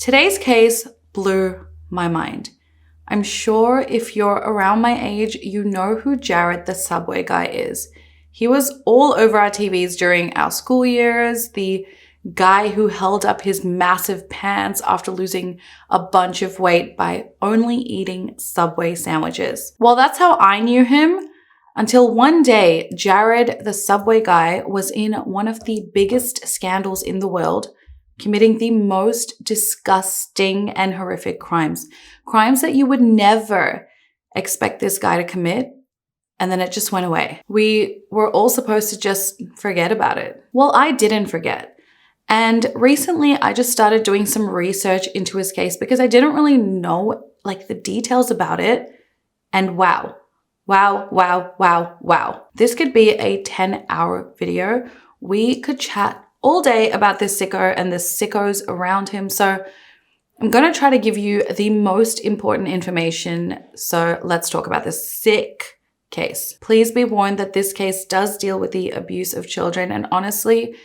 Today's case blew my mind. I'm sure if you're around my age, you know who Jared the Subway guy is. He was all over our TVs during our school years, the guy who held up his massive pants after losing a bunch of weight by only eating Subway sandwiches. Well, that's how I knew him until one day, Jared the Subway guy was in one of the biggest scandals in the world, committing the most disgusting and horrific crimes. Crimes that you would never expect this guy to commit, and then it just went away. We were all supposed to just forget about it. Well, I didn't forget. And recently, I just started doing some research into his case because I didn't really know the details about it. And wow. This could be a 10-hour video. We could chat all day about this sicko and the sickos around him. So I'm going to try to give you the most important information. So let's talk about this sick case. Please be warned that this case does deal with the abuse of children. And honestly,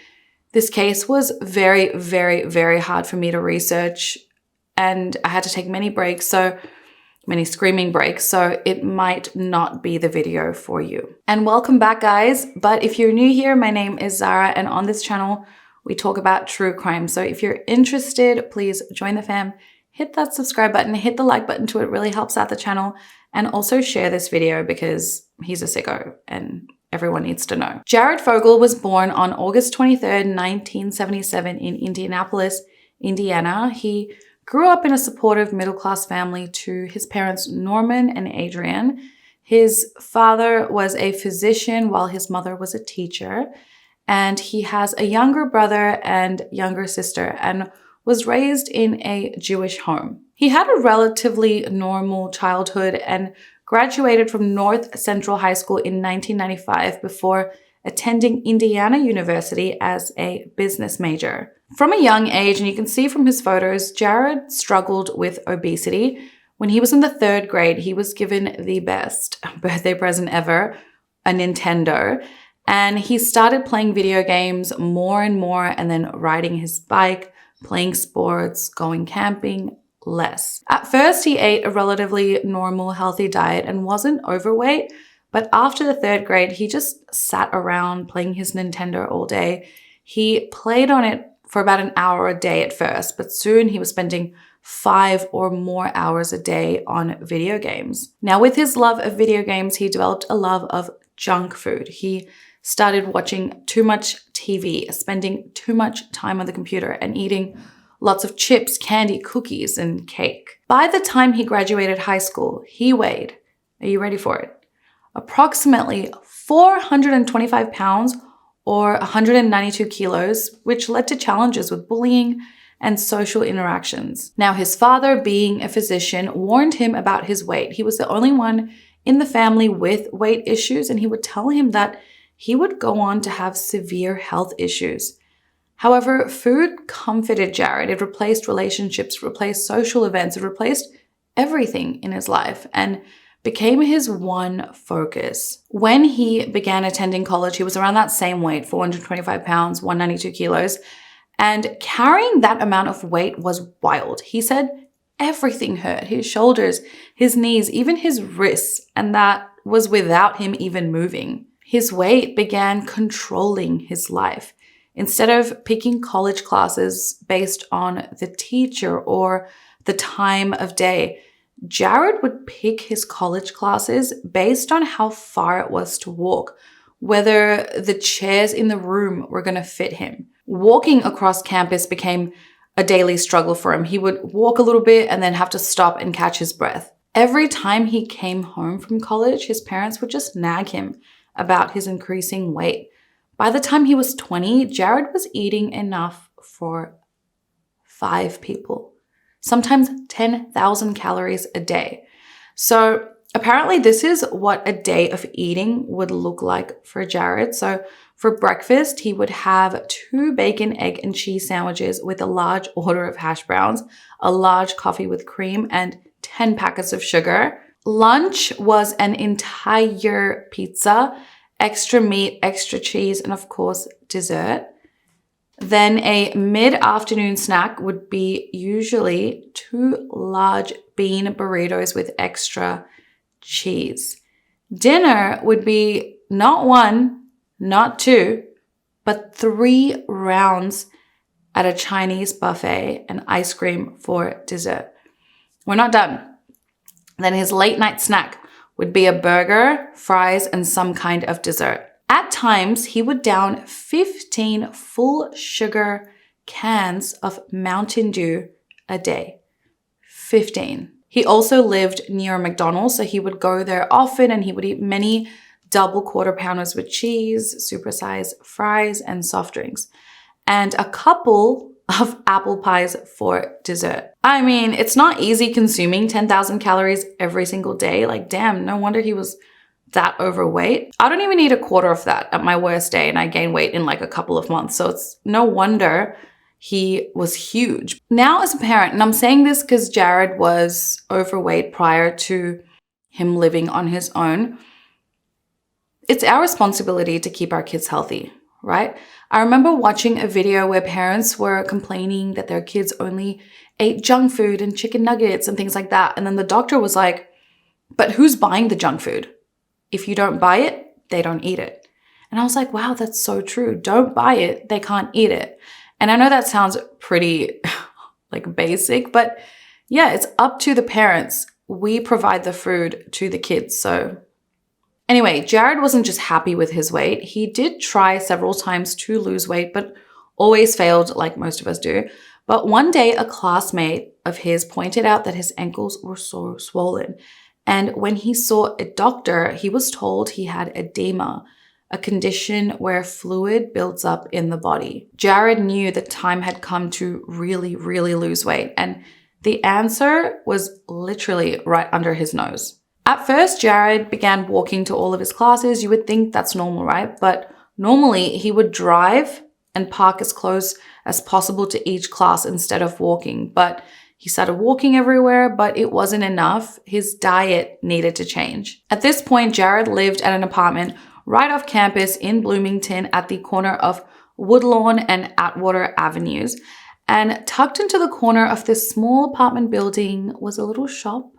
this case was very, very, very hard for me to research. And I had to take many screaming breaks, so it might not be the video for you. And welcome back, guys. But if you're new here, my name is Zara, and on this channel, we talk about true crime. So if you're interested, please join the fam, hit that subscribe button, hit the like button too. It really helps out the channel. And also share this video because he's a sicko and everyone needs to know. Jared Fogle was born on August 23rd, 1977 in Indianapolis, Indiana. He grew up in a supportive middle-class family to his parents, Norman and Adrian. His father was a physician while his mother was a teacher. And he has a younger brother and younger sister and was raised in a Jewish home. He had a relatively normal childhood and graduated from North Central High School in 1995 before attending Indiana University as a business major. From a young age, and you can see from his photos, Jared struggled with obesity. When he was in the 3rd grade, he was given the best birthday present ever, a Nintendo. And he started playing video games more and more, and then riding his bike, playing sports, going camping, less. At first, he ate a relatively normal, healthy diet and wasn't overweight. But after the 3rd grade, he just sat around playing his Nintendo all day. He played on it for about an hour a day at first, but soon he was spending 5 or more hours a day on video games. Now, with his love of video games, he developed a love of junk food. He started watching too much TV, spending too much time on the computer, and eating lots of chips, candy, cookies, and cake. By the time he graduated high school, he weighed, are you ready for it? Approximately 425 pounds or 192 kilos, which led to challenges with bullying and social interactions. Now, his father, being a physician, warned him about his weight. He was the only one in the family with weight issues, and he would tell him that he would go on to have severe health issues. However, food comforted Jared. It replaced relationships, replaced social events, it replaced everything in his life, and became his one focus. When he began attending college, he was around that same weight, 425 pounds, 192 kilos, and carrying that amount of weight was wild. He said everything hurt, his shoulders, his knees, even his wrists, and that was without him even moving. His weight began controlling his life. Instead of picking college classes based on the teacher or the time of day, Jared would pick his college classes based on how far it was to walk, whether the chairs in the room were going to fit him. Walking across campus became a daily struggle for him. He would walk a little bit and then have to stop and catch his breath. Every time he came home from college, his parents would just nag him about his increasing weight. By the time he was 20, Jared was eating enough for 5 people. Sometimes 10,000 calories a day. So apparently this is what a day of eating would look like for Jared. So for breakfast, he would have 2 bacon, egg, and cheese sandwiches with a large order of hash browns, a large coffee with cream, and 10 packets of sugar. Lunch was an entire pizza, extra meat, extra cheese, and of course, dessert. Then a mid-afternoon snack would be usually 2 large bean burritos with extra cheese. Dinner would be not 1, not 2, but 3 rounds at a Chinese buffet and ice cream for dessert. We're not done. Then his late night snack would be a burger, fries, and some kind of dessert. At times, he would down 15 full sugar cans of Mountain Dew a day. 15. He also lived near a McDonald's, so he would go there often and he would eat many double quarter pounders with cheese, supersized fries, and soft drinks, and a couple of apple pies for dessert. I mean, it's not easy consuming 10,000 calories every single day. Like, damn, no wonder he was that overweight. I don't even eat a quarter of that at my worst day, and I gain weight in like a couple of months. So it's no wonder he was huge. Now as a parent, and I'm saying this because Jared was overweight prior to him living on his own, it's our responsibility to keep our kids healthy, right? I remember watching a video where parents were complaining that their kids only ate junk food and chicken nuggets and things like that. And then the doctor was like, but who's buying the junk food? If you don't buy it, they don't eat it. And I was like, wow, that's so true. Don't buy it, they can't eat it. And I know that sounds pretty like basic, but yeah, it's up to the parents. We provide the food to the kids. So anyway, Jared wasn't just happy with his weight. He did try several times to lose weight, but always failed like most of us do. But one day, a classmate of his pointed out that his ankles were so swollen. And when he saw a doctor, he was told he had edema, a condition where fluid builds up in the body. Jared knew the time had come to really, really lose weight. And the answer was literally right under his nose. At first, Jared began walking to all of his classes. You would think that's normal, right? But normally he would drive and park as close as possible to each class instead of walking. But he started walking everywhere, but it wasn't enough. His diet needed to change. At this point, Jared lived at an apartment right off campus in Bloomington at the corner of Woodlawn and Atwater Avenues. And tucked into the corner of this small apartment building was a little shop,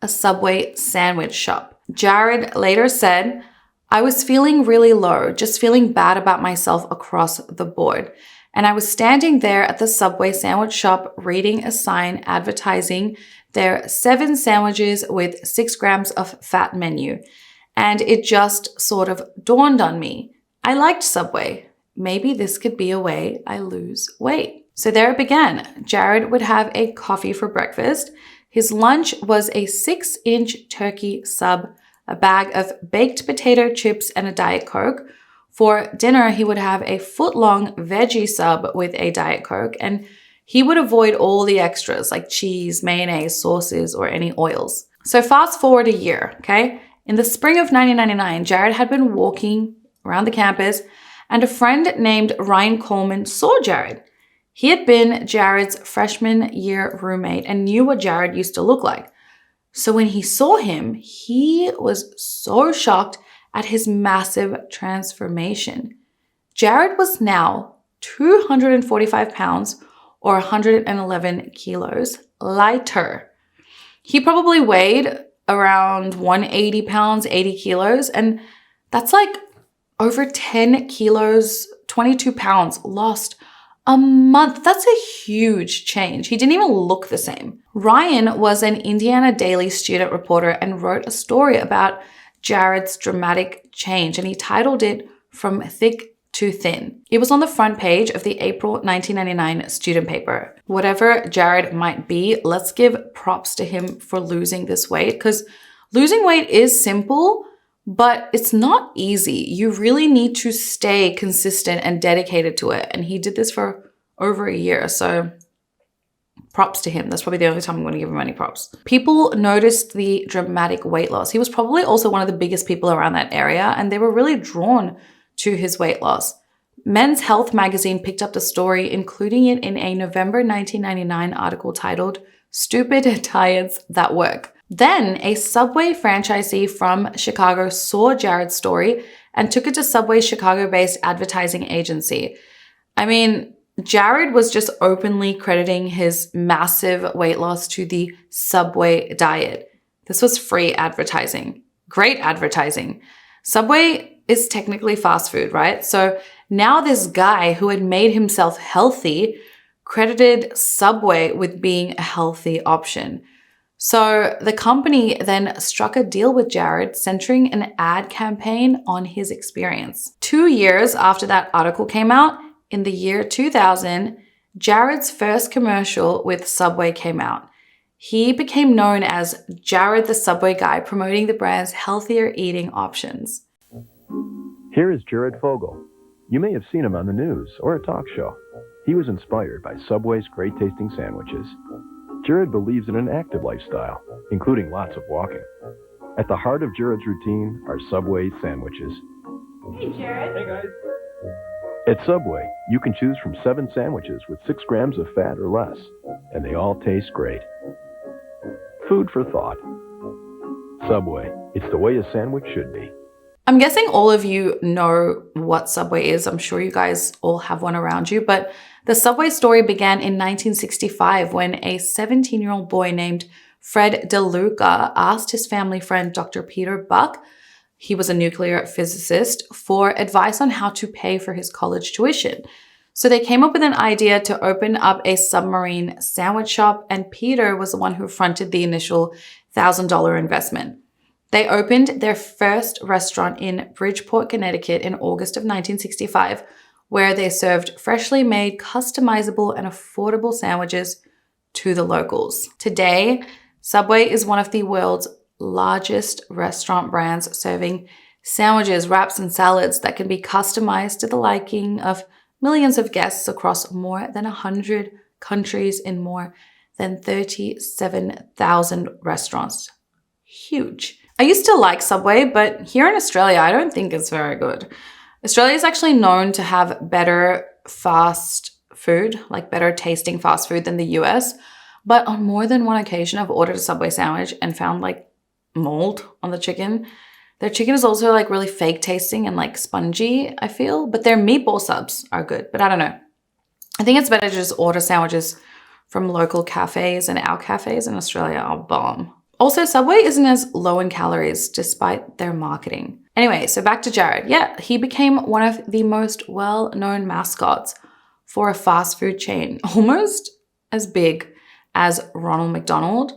a Subway sandwich shop. Jared later said, I was feeling really low, just feeling bad about myself across the board. And I was standing there at the Subway sandwich shop reading a sign advertising their 7 sandwiches with 6 grams of fat menu. And it just sort of dawned on me. I liked Subway. Maybe this could be a way I lose weight. So there it began. Jared would have a coffee for breakfast. His lunch was a 6-inch turkey sub, a bag of baked potato chips, and a Diet Coke. For dinner, he would have a foot-long veggie sub with a Diet Coke, and he would avoid all the extras like cheese, mayonnaise, sauces, or any oils. So fast forward a year, okay? In the spring of 1999, Jared had been walking around the campus, and a friend named Ryan Coleman saw Jared. He had been Jared's freshman year roommate and knew what Jared used to look like. So when he saw him, he was so shocked at his massive transformation. Jared was now 245 pounds or 111 kilos lighter. He probably weighed around 180 pounds, 80 kilos, and that's like over 10 kilos, 22 pounds lost a month. That's a huge change. He didn't even look the same. Ryan was an Indiana Daily student reporter and wrote a story about Jared's dramatic change, and he titled it From Thick to Thin. It was on the front page of the April 1999 student paper. Whatever Jared might be, let's give props to him for losing this weight, because losing weight is simple, but it's not easy. You really need to stay consistent and dedicated to it. And he did this for over a year. So props to him. That's probably the only time I'm going to give him any props. People noticed the dramatic weight loss. He was probably also one of the biggest people around that area, and they were really drawn to his weight loss. Men's Health magazine picked up the story, including it in a November 1999 article titled Stupid Diets That Work. Then a Subway franchisee from Chicago saw Jared's story and took it to Subway's Chicago-based advertising agency. I mean, Jared was just openly crediting his massive weight loss to the Subway diet. This was free advertising. Great advertising. Subway is technically fast food, right? So now this guy who had made himself healthy credited Subway with being a healthy option. So the company then struck a deal with Jared, centering an ad campaign on his experience. 2 years after that article came out, in the year 2000, Jared's first commercial with Subway came out. He became known as Jared the Subway Guy, promoting the brand's healthier eating options. Here is Jared Fogle. You may have seen him on the news or a talk show. He was inspired by Subway's great-tasting sandwiches. Jared believes in an active lifestyle, including lots of walking. At the heart of Jared's routine are Subway sandwiches. Hey, Jared. Hey, guys. At Subway, you can choose from 7 sandwiches with 6 grams of fat or less, and they all taste great. Food for thought. Subway, it's the way a sandwich should be. I'm guessing all of you know what Subway is. I'm sure you guys all have one around you, but the Subway story began in 1965 when a 17-year-old boy named Fred DeLuca asked his family friend, Dr. Peter Buck, he was a nuclear physicist, for advice on how to pay for his college tuition. So they came up with an idea to open up a submarine sandwich shop, and Peter was the one who fronted the initial $1,000 investment. They opened their first restaurant in Bridgeport, Connecticut in August of 1965, where they served freshly made, customizable, and affordable sandwiches to the locals. Today, Subway is one of the world's largest restaurant brands, serving sandwiches, wraps, and salads that can be customized to the liking of millions of guests across more than 100 countries in more than 37,000 restaurants. Huge. I used to like Subway, but here in Australia, I don't think it's very good. Australia is actually known to have better fast food, like better tasting fast food than the US. But on more than one occasion, I've ordered a Subway sandwich and found like mold on the chicken. Their chicken is also like really fake tasting and like spongy, I feel, but their meatball subs are good, but I don't know. I think it's better to just order sandwiches from local cafes, and our cafes in Australia are bomb. Also, Subway isn't as low in calories despite their marketing. Anyway, so back to Jared. Yeah, he became one of the most well-known mascots for a fast food chain, almost as big as Ronald McDonald.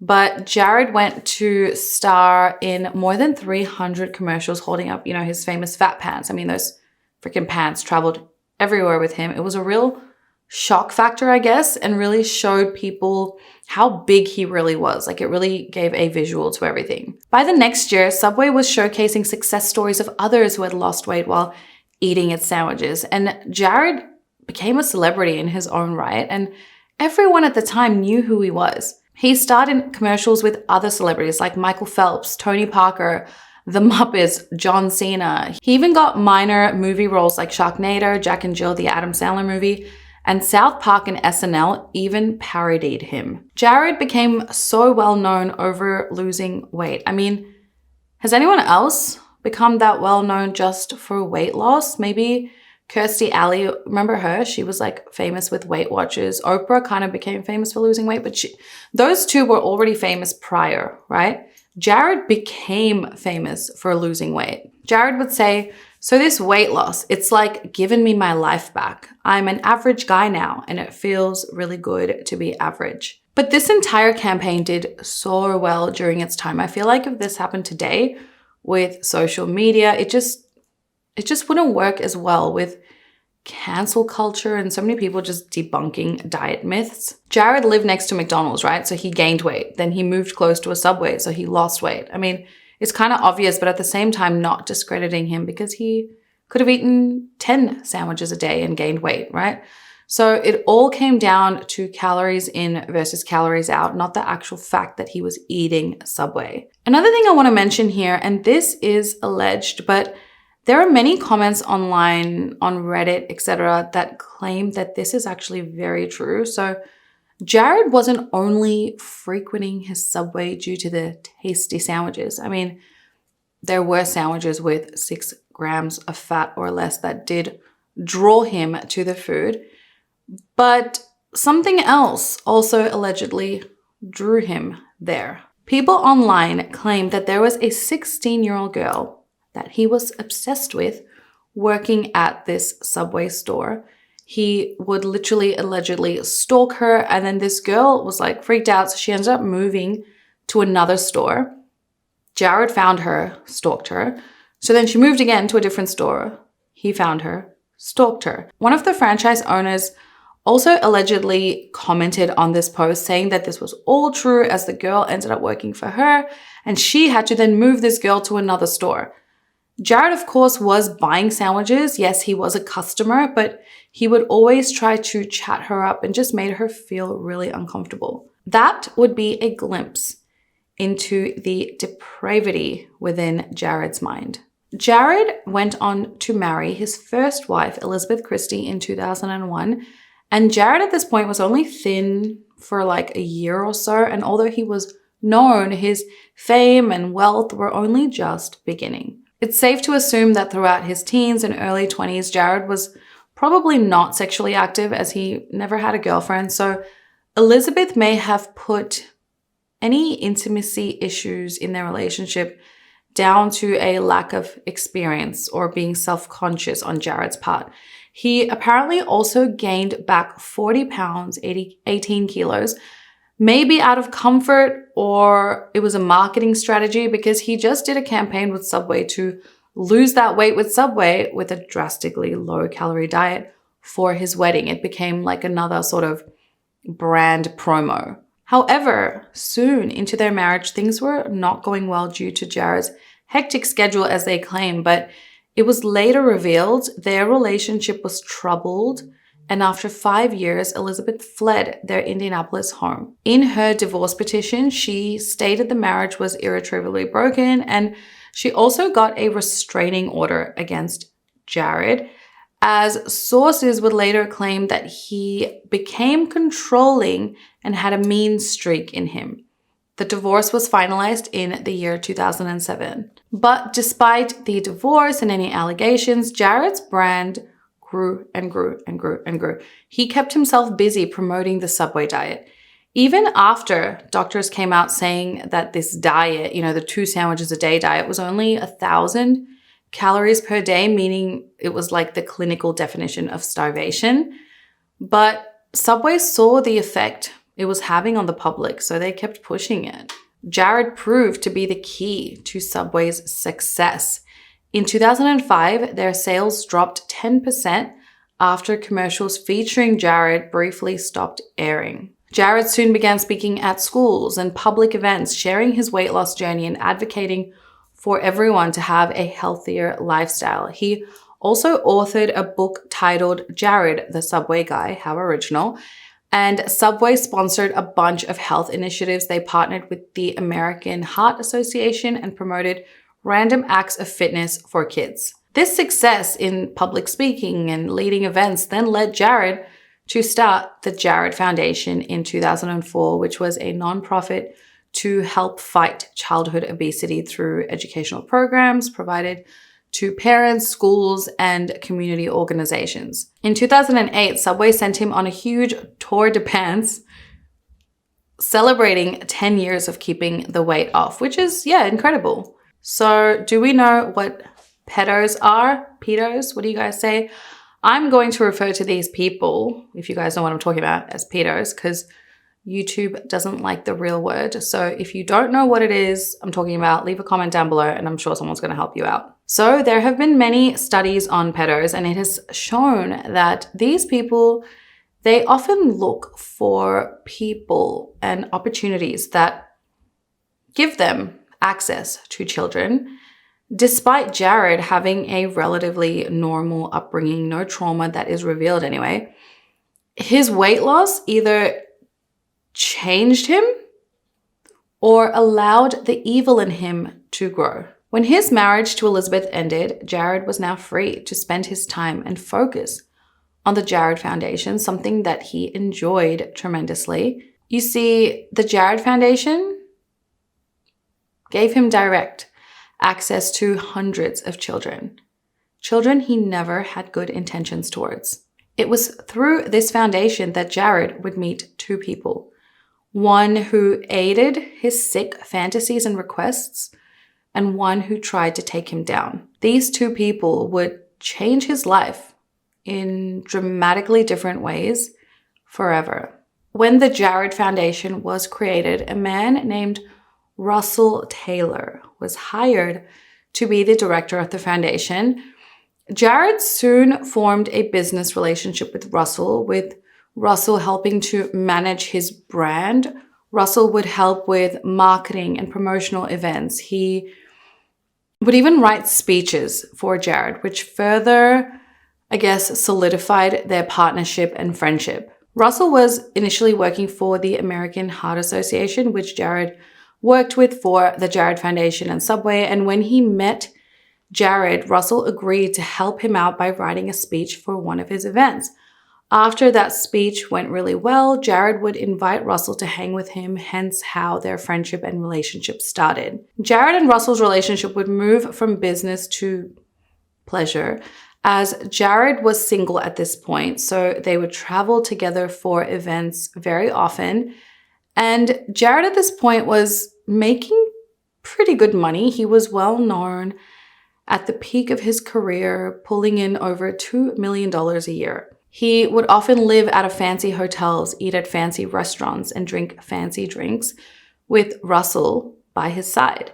But Jared went to star in more than 300 commercials holding up, you know, his famous fat pants. I mean, those freaking pants traveled everywhere with him. It was a real shock factor, I guess, and really showed people how big he really was. Like, it really gave a visual to everything. By the next year, Subway was showcasing success stories of others who had lost weight while eating its sandwiches. And Jared became a celebrity in his own right, and everyone at the time knew who he was. He starred in commercials with other celebrities like Michael Phelps, Tony Parker, The Muppets, John Cena. He even got minor movie roles like Sharknado, Jack and Jill, the Adam Sandler movie, and South Park and SNL even parodied him. Jared became so well known over losing weight. I mean, has anyone else become that well known just for weight loss? Maybe Kirstie Alley, remember her? She was like famous with Weight Watchers. Oprah kind of became famous for losing weight, but those two were already famous prior, right? Jared became famous for losing weight. Jared would say, so this weight loss, it's like giving me my life back. I'm an average guy now, and it feels really good to be average. But this entire campaign did so well during its time. I feel like if this happened today with social media, it just wouldn't work as well with cancel culture and so many people just debunking diet myths. Jared lived next to McDonald's, right? So he gained weight. Then he moved close to a Subway, so he lost weight. I mean, it's kind of obvious, but at the same time, not discrediting him because he could have eaten 10 sandwiches a day and gained weight, right? So it all came down to calories in versus calories out, not the actual fact that he was eating Subway. Another thing I want to mention here, and this is alleged, but there are many comments online, on Reddit, etc., that claim that this is actually very true. So Jared wasn't only frequenting his Subway due to the tasty sandwiches. I mean, there were sandwiches with 6 grams of fat or less that did draw him to the food. But something else also allegedly drew him there. People online claimed that there was a 16-year-old girl that he was obsessed with working at this Subway store. He would literally allegedly stalk her, and then this girl was like freaked out, so she ended up moving to another store. Jared found her, stalked her. So then she moved again to a different store. He found her, stalked her. One of the franchise owners also allegedly commented on this post saying that this was all true, as the girl ended up working for her and she had to then move this girl to another store. Jared, of course, was buying sandwiches. Yes, he was a customer, but he would always try to chat her up and just made her feel really uncomfortable. That would be a glimpse into the depravity within Jared's mind. Jared went on to marry his first wife, Elizabeth Christie, in 2001. And Jared at this point was only thin for like a year or so. And although he was known, his fame and wealth were only just beginning. It's safe to assume that throughout his teens and early 20s, Jared was probably not sexually active, as he never had a girlfriend. So Elizabeth may have put any intimacy issues in their relationship down to a lack of experience or being self-conscious on Jared's part. He apparently also gained back 40 pounds, 18 kilos, maybe out of comfort, or it was a marketing strategy, because he just did a campaign with Subway to lose that weight with Subway with a drastically low-calorie diet for his wedding. It became like another sort of brand promo. However, soon into their marriage, things were not going well due to Jared's hectic schedule, as they claim, but it was later revealed their relationship was troubled, and after 5 years, Elizabeth fled their Indianapolis home. In her divorce petition, she stated the marriage was irretrievably broken, and she also got a restraining order against Jared, as sources would later claim that he became controlling and had a mean streak in him. The divorce was finalized in the year 2007. But despite the divorce and any allegations, Jared's brand grew and grew and grew and grew. He kept himself busy promoting the Subway diet. Even after doctors came out saying that this diet, the 2 sandwiches a day diet, was only 1,000 calories per day, meaning it was like the clinical definition of starvation. But Subway saw the effect it was having on the public, so they kept pushing it. Jared proved to be the key to Subway's success. In 2005, their sales dropped 10% after commercials featuring Jared briefly stopped airing. Jared soon began speaking at schools and public events, sharing his weight loss journey and advocating for everyone to have a healthier lifestyle. He also authored a book titled Jared, the Subway Guy, how original, and Subway sponsored a bunch of health initiatives. They partnered with the American Heart Association and promoted random acts of fitness for kids. This success in public speaking and leading events then led Jared to start the Jared Foundation in 2004, which was a nonprofit to help fight childhood obesity through educational programs provided to parents, schools, and community organizations. In 2008, Subway sent him on a huge tour de France celebrating 10 years of keeping the weight off, which is, incredible. So do we know what pedos are? Pedos? What do you guys say? I'm going to refer to these people, if you guys know what I'm talking about, as pedos, because YouTube doesn't like the real word. So if you don't know what it is I'm talking about, leave a comment down below and I'm sure someone's going to help you out. So there have been many studies on pedos, and it has shown that these people, they often look for people and opportunities that give them access to children. Despite Jared having a relatively normal upbringing, no trauma that is revealed anyway, his weight loss either changed him or allowed the evil in him to grow. When his marriage to Elizabeth ended, Jared was now free to spend his time and focus on the Jared Foundation, something that he enjoyed tremendously. You see, the Jared Foundation gave him direct access to hundreds of children. children he never had good intentions towards. It was through this foundation that Jared would meet two people. One who aided his sick fantasies and requests, and one who tried to take him down. These two people would change his life in dramatically different ways forever. When the Jared Foundation was created, a man named Russell Taylor was hired to be the director of the foundation. Jared soon formed a business relationship with Russell helping to manage his brand. Russell would help with marketing and promotional events. He would even write speeches for Jared, which further, solidified their partnership and friendship. Russell was initially working for the American Heart Association, which Jared worked with for the Jared Foundation and Subway. And when he met Jared, Russell agreed to help him out by writing a speech for one of his events. After that speech went really well, Jared would invite Russell to hang with him, hence how their friendship and relationship started. Jared and Russell's relationship would move from business to pleasure, as Jared was single at this point, so they would travel together for events very often. And Jared at this point was making pretty good money. He was well known at the peak of his career, pulling in over $2 million a year. He would often live out of fancy hotels, eat at fancy restaurants, and drink fancy drinks with Russell by his side.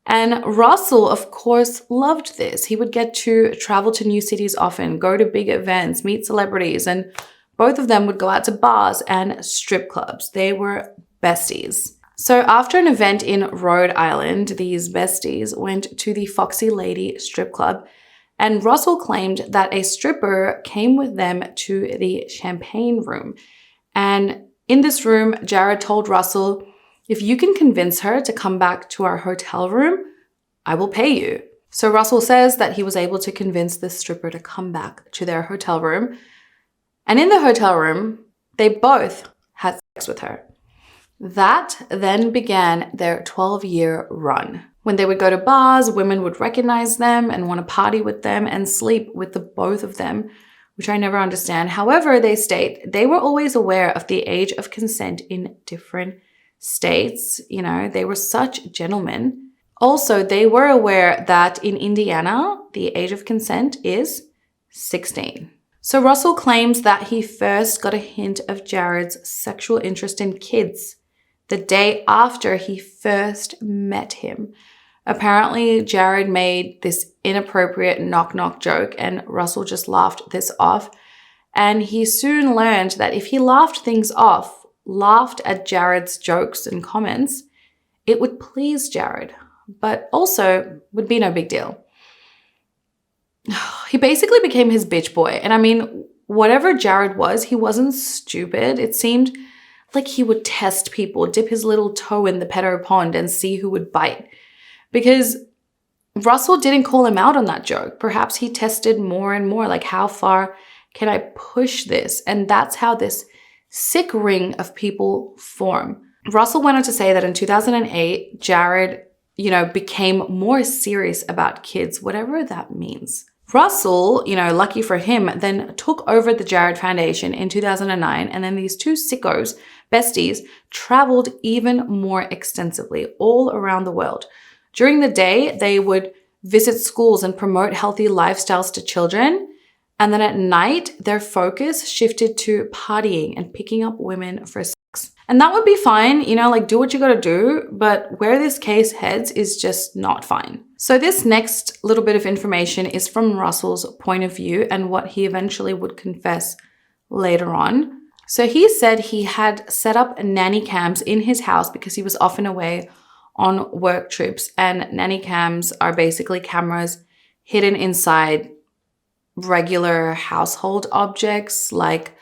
And Russell, of course, loved this. He would get to travel to new cities often, go to big events, meet celebrities, and both of them would go out to bars and strip clubs. They were besties. So after an event in Rhode Island, these besties went to the Foxy Lady strip club, and Russell claimed that a stripper came with them to the champagne room. And in this room, Jared told Russell, "If you can convince her to come back to our hotel room, I will pay you." So Russell says that he was able to convince the stripper to come back to their hotel room. And in the hotel room, they both had sex with her. That then began their 12-year run. When they would go to bars, women would recognize them and want to party with them and sleep with the both of them, which I never understand. However, they state they were always aware of the age of consent in different states. You know, they were such gentlemen. Also, they were aware that in Indiana, the age of consent is 16. So Russell claims that he first got a hint of Jared's sexual interest in kids the day after he first met him. Apparently, Jared made this inappropriate knock-knock joke and Russell just laughed this off. And he soon learned that if he laughed at Jared's jokes and comments, it would please Jared, but also would be no big deal. He basically became his bitch boy. And I mean, whatever Jared was, he wasn't stupid. It seemed like he would test people, dip his little toe in the pedo pond and see who would bite. Because Russell didn't call him out on that joke. Perhaps he tested more and more, like, how far can I push this? And that's how this sick ring of people form. Russell went on to say that in 2008, Jared, became more serious about kids, whatever that means. Russell, lucky for him, then took over the Jared Foundation in 2009, and then these two sickos, besties, traveled even more extensively all around the world. During the day, they would visit schools and promote healthy lifestyles to children. And then at night, their focus shifted to partying and picking up women for sex. And that would be fine, do what you gotta do, but where this case heads is just not fine. So this next little bit of information is from Russell's point of view and what he eventually would confess later on. So he said he had set up nanny cams in his house because he was often away on work trips, and nanny cams are basically cameras hidden inside regular household objects like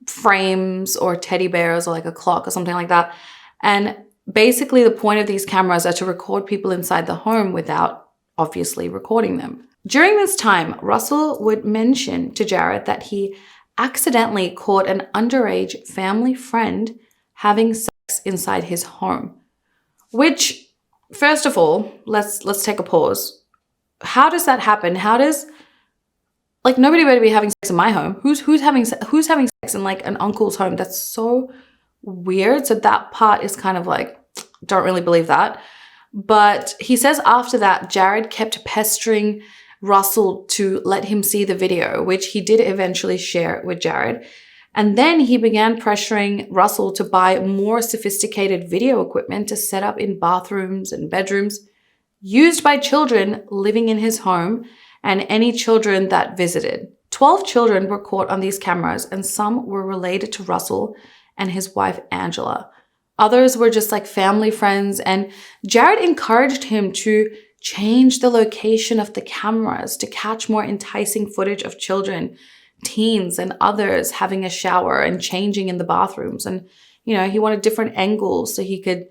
frames or teddy bears or like a clock or something like that. And basically the point of these cameras are to record people inside the home without obviously recording them. During this time, Russell would mention to Jared that he accidentally caught an underage family friend having sex inside his home. Which, first of all, let's take a pause. How does that happen? How does Like, nobody better be having sex in my home. Who's having sex in like an uncle's home? That's so weird. So that part is kind of like, don't really believe that. But he says after that, Jared kept pestering Russell to let him see the video, which he did eventually share with Jared. And then he began pressuring Russell to buy more sophisticated video equipment to set up in bathrooms and bedrooms used by children living in his home and any children that visited. 12 children were caught on these cameras, and some were related to Russell and his wife, Angela. Others were just like family friends, and Jared encouraged him to change the location of the cameras to catch more enticing footage of children, teens, and others having a shower and changing in the bathrooms. And, you know, he wanted different angles so he could,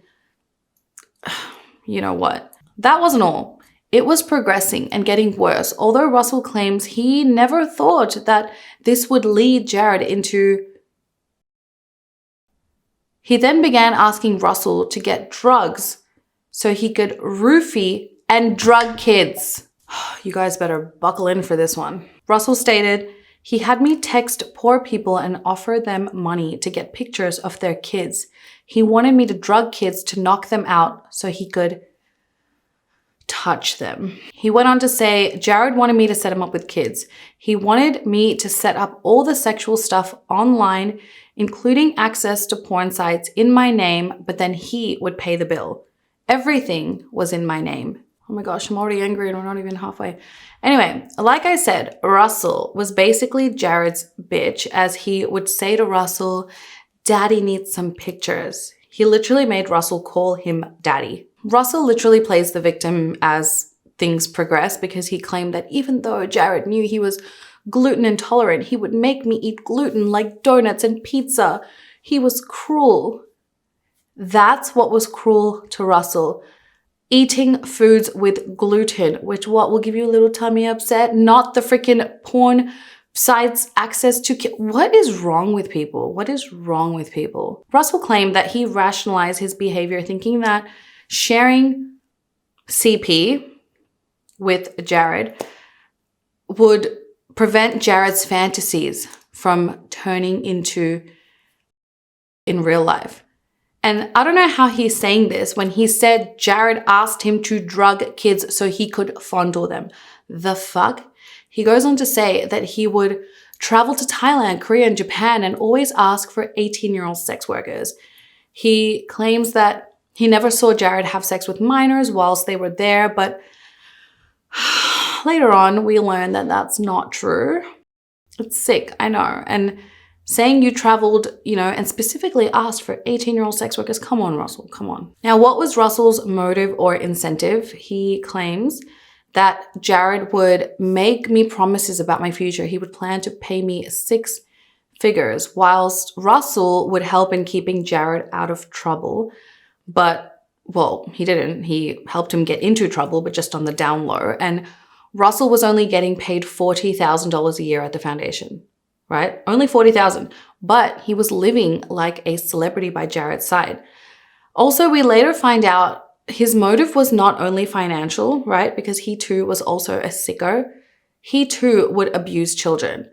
you know what? That wasn't all. It was progressing and getting worse, although Russell claims he never thought that this would lead Jared into... He then began asking Russell to get drugs so he could roofie and drug kids. You guys better buckle in for this one. Russell stated, "He had me text poor people and offer them money to get pictures of their kids. He wanted me to drug kids to knock them out so he could touch them." He went on to say, "Jared wanted me to set him up with kids. He wanted me to set up all the sexual stuff online, including access to porn sites in my name, but then he would pay the bill. Everything was in my name." Oh my gosh, I'm already angry and we're not even halfway. Anyway, like I said, Russell was basically Jared's bitch, as he would say to Russell, "Daddy needs some pictures." He literally made Russell call him daddy. Russell literally plays the victim as things progress, because he claimed that even though Jared knew he was gluten intolerant, he would make me eat gluten like donuts and pizza. He was cruel. That's what was cruel to Russell. Eating foods with gluten, which what will give you a little tummy upset, not the freaking porn sites access to. What is wrong with people? What is wrong with people? Russell claimed that he rationalized his behavior, thinking that sharing CP with Jared would prevent Jared's fantasies from turning into in real life. And I don't know how he's saying this when he said Jared asked him to drug kids so he could fondle them. The fuck? He goes on to say that he would travel to Thailand, Korea, and Japan and always ask for 18-year-old sex workers. He claims that he never saw Jared have sex with minors whilst they were there, but later on we learned that that's not true. It's sick, I know. And saying you traveled, you know, and specifically asked for 18-year-old sex workers, come on, Russell, come on. Now, what was Russell's motive or incentive? He claims that Jared would make me promises about my future. He would plan to pay me 6 figures, whilst Russell would help in keeping Jared out of trouble. But, well, he didn't. He helped him get into trouble, but just on the down low. And Russell was only getting paid $40,000 a year at the foundation, right? Only $40,000, but he was living like a celebrity by Jared's side. Also, we later find out his motive was not only financial, right? Because he too was also a sicko. He too would abuse children.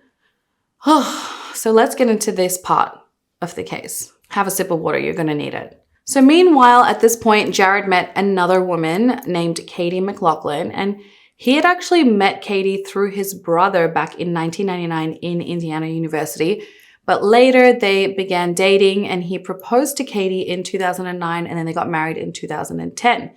So let's get into this part of the case. Have a sip of water, you're gonna need it. So meanwhile, at this point, Jared met another woman named Katie McLaughlin, and he had actually met Katie through his brother back in 1999 in Indiana University. But later they began dating and he proposed to Katie in 2009 and then they got married in 2010.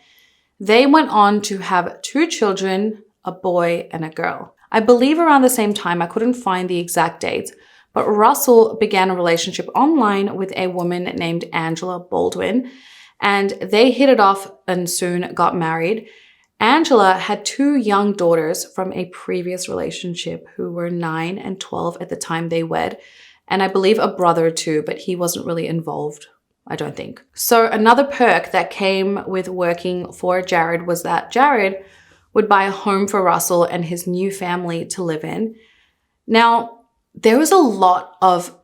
They went on to have 2 children, a boy and a girl. I believe around the same time, I couldn't find the exact dates, but Russell began a relationship online with a woman named Angela Baldwin, and they hit it off and soon got married. Angela had 2 young daughters from a previous relationship who were 9 and 12 at the time they wed, and I believe a brother too, but he wasn't really involved, I don't think. So another perk that came with working for Jared was that Jared would buy a home for Russell and his new family to live in. Now, there was a lot of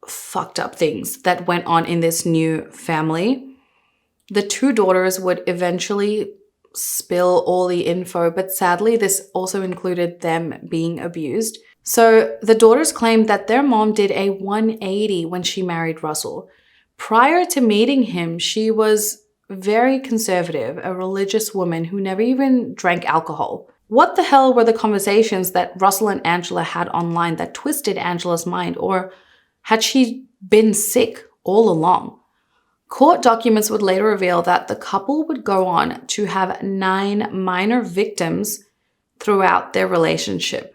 fucked up things that went on in this new family. The 2 daughters would eventually spill all the info, but sadly, this also included them being abused. So the daughters claimed that their mom did a 180 when she married Russell. Prior to meeting him, she was very conservative, a religious woman who never even drank alcohol. What the hell were the conversations that Russell and Angela had online that twisted Angela's mind, or had she been sick all along? Court documents would later reveal that the couple would go on to have 9 minor victims throughout their relationship.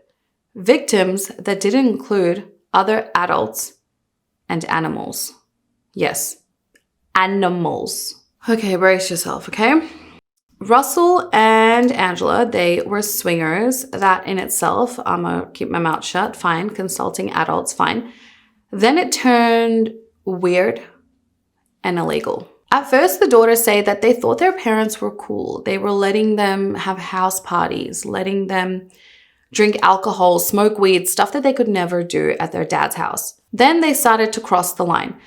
Victims that didn't include other adults and animals. Yes, animals. Okay, brace yourself, okay? Russell and Angela, they were swingers. That in itself, I'm gonna keep my mouth shut, fine. Consulting adults, fine. Then it turned weird and illegal. At first, the daughters say that they thought their parents were cool. They were letting them have house parties, letting them drink alcohol, smoke weed, stuff that they could never do at their dad's house. Then they started to cross the line.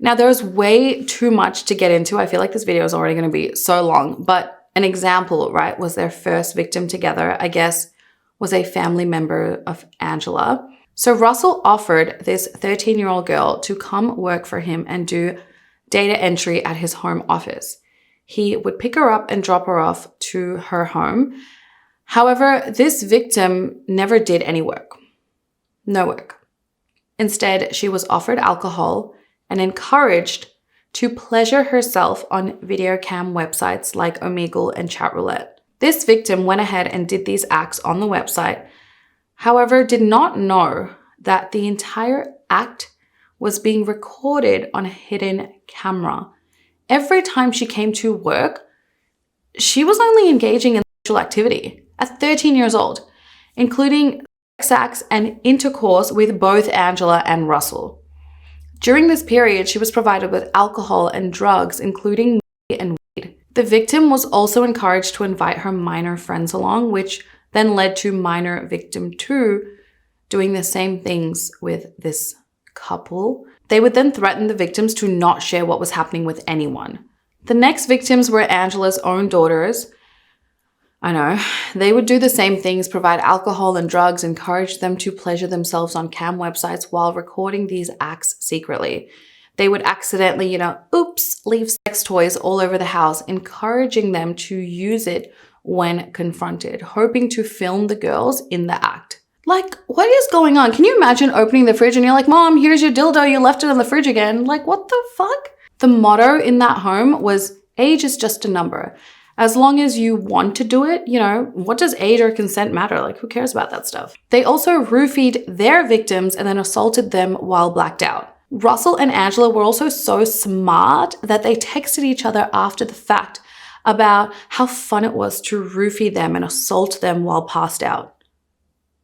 Now, there's way too much to get into. I feel like this video is already going to be so long, but an example, right, was their first victim together, I guess, was a family member of Angela. So Russell offered this 13-year-old girl to come work for him and do data entry at his home office. He would pick her up and drop her off to her home. However, this victim never did any work. No work. Instead, she was offered alcohol and encouraged to pleasure herself on video cam websites like Omegle and Chatroulette. This victim went ahead and did these acts on the website, however, did not know that the entire act was being recorded on a hidden camera. Every time she came to work, she was only engaging in sexual activity at 13 years old, including sex acts and intercourse with both Angela and Russell. During this period, she was provided with alcohol and drugs, including and weed. The victim was also encouraged to invite her minor friends along, which then led to minor victim 2 doing the same things with this couple. They would then threaten the victims to not share what was happening with anyone. The next victims were Angela's own daughters. I know. They would do the same things, provide alcohol and drugs, encourage them to pleasure themselves on cam websites while recording these acts secretly. They would accidentally, leave sex toys all over the house, encouraging them to use it when confronted, hoping to film the girls in the act. Like, what is going on? Can you imagine opening the fridge and you're like, Mom, here's your dildo, you left it in the fridge again. Like, what the fuck? The motto in that home was, age is just a number. As long as you want to do it, what does age or consent matter? Like, who cares about that stuff? They also roofied their victims and then assaulted them while blacked out. Russell and Angela were also so smart that they texted each other after the fact about how fun it was to roofie them and assault them while passed out.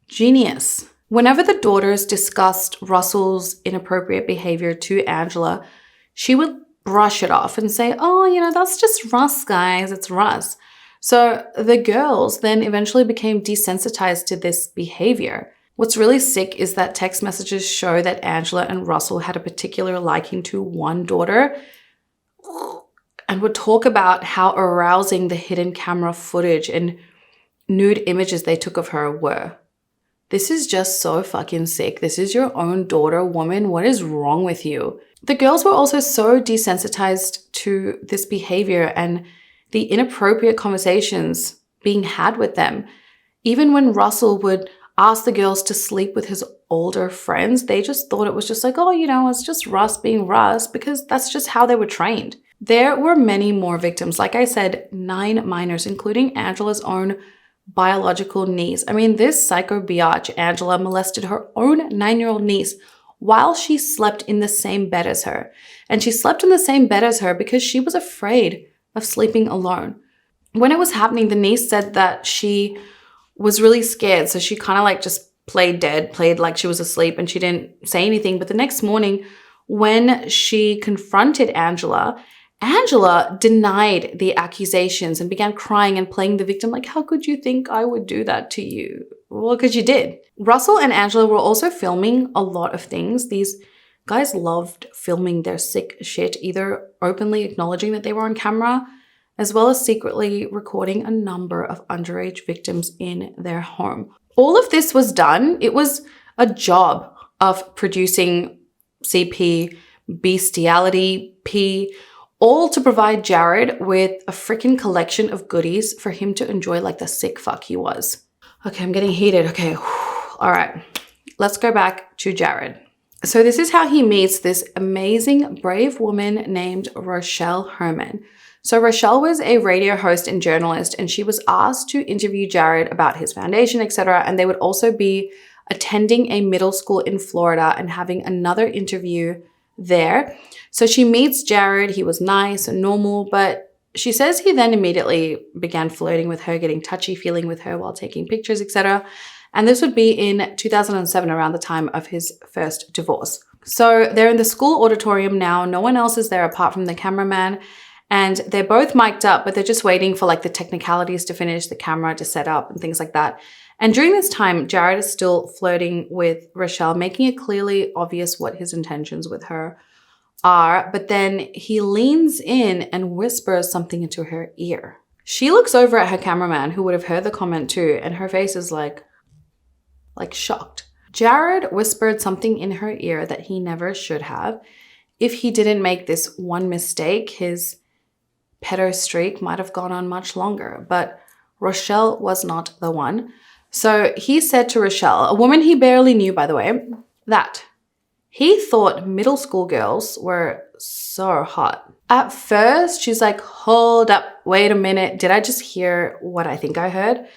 Genius. Whenever the daughters discussed Russell's inappropriate behavior to Angela, she would brush it off and say, oh, that's just Russ, guys, it's Russ. So the girls then eventually became desensitized to this behavior. What's really sick is that text messages show that Angela and Russell had a particular liking to one daughter and would talk about how arousing the hidden camera footage and nude images they took of her were. This is just so fucking sick. This is your own daughter, woman. What is wrong with you? The girls were also so desensitized to this behavior and the inappropriate conversations being had with them. Even when Russell would ask the girls to sleep with his older friends, they just thought it was just like, it's just Russ being Russ, because that's just how they were trained. There were many more victims. Like I said, 9 minors, including Angela's own biological niece. I mean, this psycho biatch, Angela, molested her own 9-year-old niece while she slept in the same bed as her. And she slept in the same bed as her because she was afraid of sleeping alone. When it was happening, the niece said that she was really scared. So she kind of just played dead, played like she was asleep, and she didn't say anything. But the next morning, when she confronted Angela, Angela denied the accusations and began crying and playing the victim like, how could you think I would do that to you? Well, because you did. Russell and Angela were also filming a lot of things. These guys loved filming their sick shit, either openly acknowledging that they were on camera as well as secretly recording a number of underage victims in their home. All of this was done. It was a job of producing CP, bestiality, P, all to provide Jared with a freaking collection of goodies for him to enjoy like the sick fuck he was. Okay, I'm getting heated. Okay, all right, let's go back to Jared. So this is how he meets this amazing, brave woman named Rochelle Herman. So Rochelle was a radio host and journalist, and she was asked to interview Jared about his foundation, etc. And they would also be attending a middle school in Florida and having another interview there. So she meets Jared. He was nice and normal, but she says he then immediately began flirting with her, getting touchy-feeling with her while taking pictures, etc. And this would be in 2007, around the time of his first divorce. So they're in the school auditorium now. No one else is there apart from the cameraman. And they're both mic'd up, but they're just waiting for like the technicalities to finish, the camera to set up and things like that. And during this time, Jared is still flirting with Rochelle, making it clearly obvious what his intentions with her are. But then he leans in and whispers something into her ear. She looks over at her cameraman, who would have heard the comment too, and her face is like shocked. Jared whispered something in her ear that he never should have. If he didn't make this one mistake, his pedo streak might have gone on much longer, but Rochelle was not the one. So he said to Rochelle, a woman he barely knew, by the way, that he thought middle school girls were so hot. At first, she's like, hold up, wait a minute. Did I just hear what I think I heard?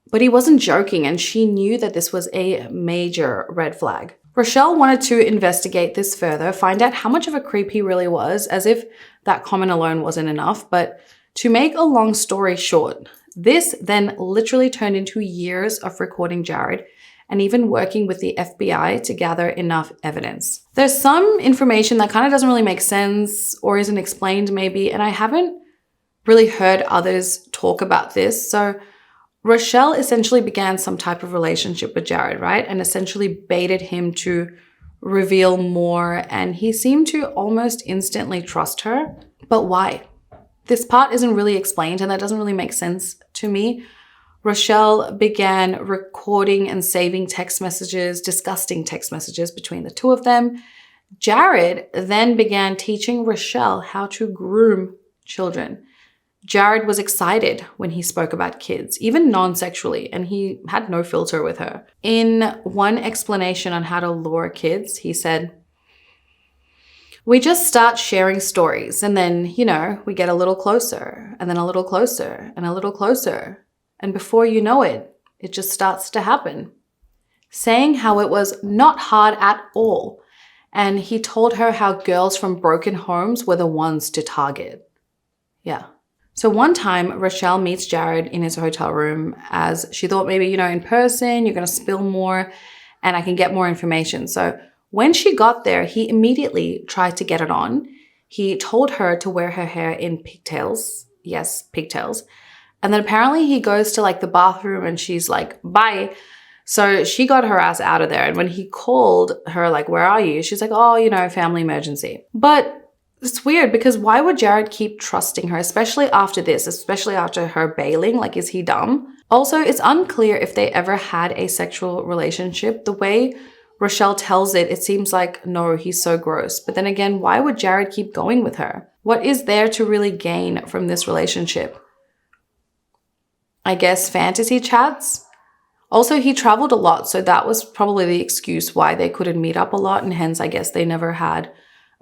But he wasn't joking, and she knew that this was a major red flag. Rochelle wanted to investigate this further, find out how much of a creep he really was, as if that comment alone wasn't enough. But to make a long story short, this then literally turned into years of recording Jared and even working with the FBI to gather enough evidence. There's some information that kind of doesn't really make sense or isn't explained maybe, and I haven't really heard others talk about this. So Rochelle essentially began some type of relationship with Jared, right? And essentially baited him to reveal more, and he seemed to almost instantly trust her. But why? This part isn't really explained, and that doesn't really make sense to me. Rochelle began recording and saving text messages, disgusting text messages between the two of them. Jared then began teaching Rochelle how to groom children. Jared was excited when he spoke about kids, even non-sexually, and he had no filter with her. In one explanation on how to lure kids, he said, we just start sharing stories, and then, we get a little closer, and then a little closer, and a little closer. And before you know it, it just starts to happen. Saying how it was not hard at all. And he told her how girls from broken homes were the ones to target. Yeah. So one time, Rochelle meets Jared in his hotel room, as she thought maybe, in person, you're going to spill more and I can get more information. So when she got there, he immediately tried to get it on. He told her to wear her hair in pigtails. Yes, pigtails. And then apparently he goes to the bathroom and she's like, bye. So she got her ass out of there. And when he called her, where are you? She's like, oh, family emergency. But it's weird, because why would Jared keep trusting her, especially after this, especially after her bailing? Is he dumb? Also, it's unclear if they ever had a sexual relationship. The way Rochelle tells it, it seems like, no, he's so gross. But then again, why would Jared keep going with her? What is there to really gain from this relationship? I guess fantasy chats? Also, he traveled a lot, so that was probably the excuse why they couldn't meet up a lot, and hence I guess they never had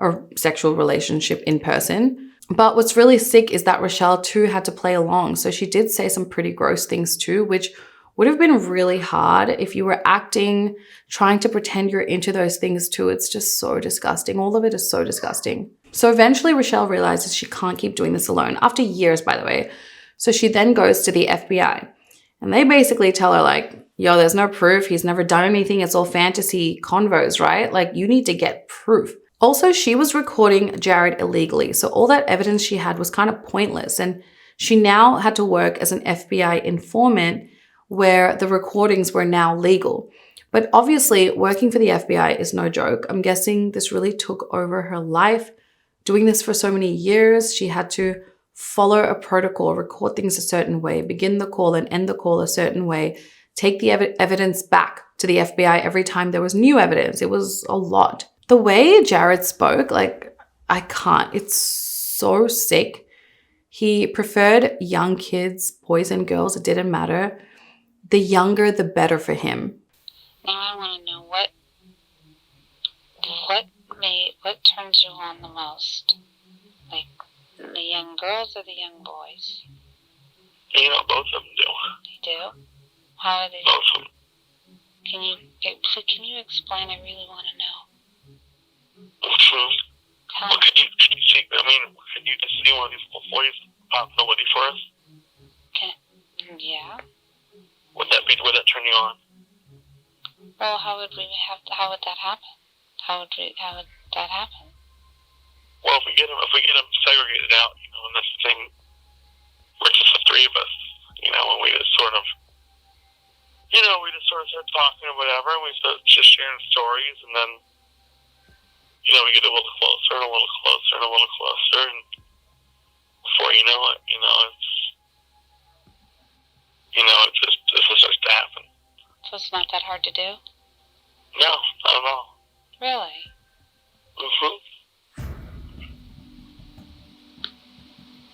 a sexual relationship in person. But what's really sick is that Rochelle too had to play along. So she did say some pretty gross things too, which would have been really hard if you were acting, trying to pretend you're into those things too. It's just so disgusting. All of it is so disgusting. So eventually Rochelle realizes she can't keep doing this alone, after years, by the way. So she then goes to the FBI, and they basically tell her yo, there's no proof. He's never done anything. It's all fantasy convos, right? You need to get proof. Also, she was recording Jared illegally, so all that evidence she had was kind of pointless, and she now had to work as an FBI informant where the recordings were now legal. But obviously, working for the FBI is no joke. I'm guessing this really took over her life. Doing this for so many years, she had to follow a protocol, record things a certain way, begin the call and end the call a certain way, take the evidence back to the FBI every time there was new evidence. It was a lot. The way Jared spoke, like, I can't. It's so sick. He preferred young kids, boys and girls. It didn't matter. The younger, the better for him. Now I want to know what turns you on the most? Like, the young girls or the young boys? You know, both of them do. They do? How are they? Both of them. Can you explain? I really want to know. Well, can you see, can you just see one of these before you pop nobody first? Yeah. Would that turn you on? Well, how would that happen? How would that happen? Well, if we get them segregated out, and that's the thing, we're just the three of us, when we just sort of, start talking or whatever, and we start just sharing stories, and then, we get a little closer and a little closer and a little closer, and before you know it, this starts to happen. So it's not that hard to do? No, not at all. Really? Mm-hmm.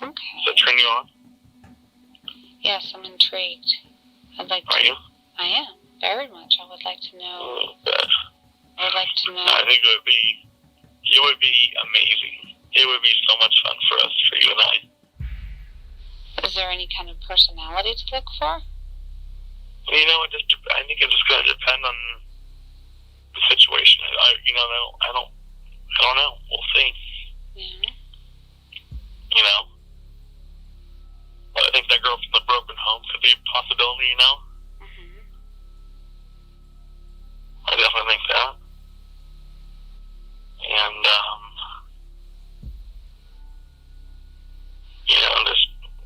Okay. Does that turn you on? Yes, I'm intrigued. Are you? I am, very much. I would like to know. Good. I would like to know. I think it would be amazing. It would be so much fun for us, for you and I. Is there any kind of personality to look for? I think it's just going to depend on the situation. I don't know. We'll see. Yeah. But I think that girl from the broken home could be a possibility, Mm-hmm. I definitely think that. And,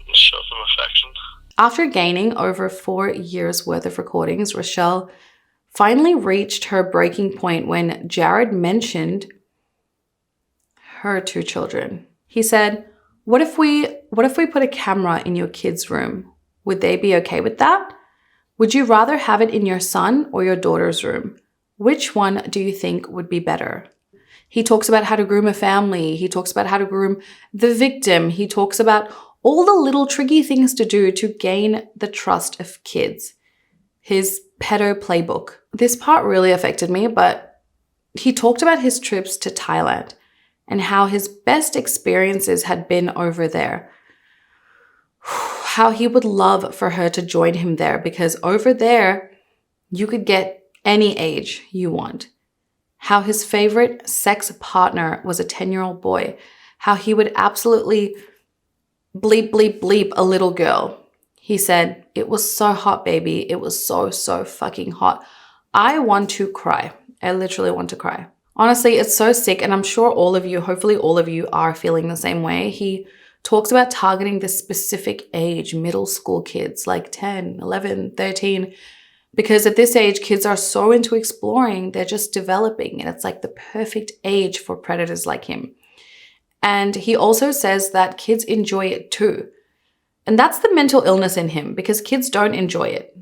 just show some affection. After gaining over 4 years worth of recordings, Rochelle finally reached her breaking point when Jared mentioned her 2 children. He said, what if we put a camera in your kids' room? Would they be okay with that? Would you rather have it in your son or your daughter's room? Which one do you think would be better? He talks about how to groom a family. He talks about how to groom the victim. He talks about all the little tricky things to do to gain the trust of kids. His pedo playbook. This part really affected me, but he talked about his trips to Thailand and how his best experiences had been over there. How he would love for her to join him there because over there, you could get any age you want. How his favorite sex partner was a 10-year-old boy. How he would absolutely bleep, bleep, bleep a little girl. He said, it was so hot, baby. It was so, so fucking hot. I want to cry. I literally want to cry. Honestly, it's so sick, and I'm sure all of you, hopefully all of you are feeling the same way. He talks about targeting this specific age, middle school kids, like 10, 11, 13, because at this age, kids are so into exploring, they're just developing, and it's like the perfect age for predators like him. And he also says that kids enjoy it too. And that's the mental illness in him, because kids don't enjoy it.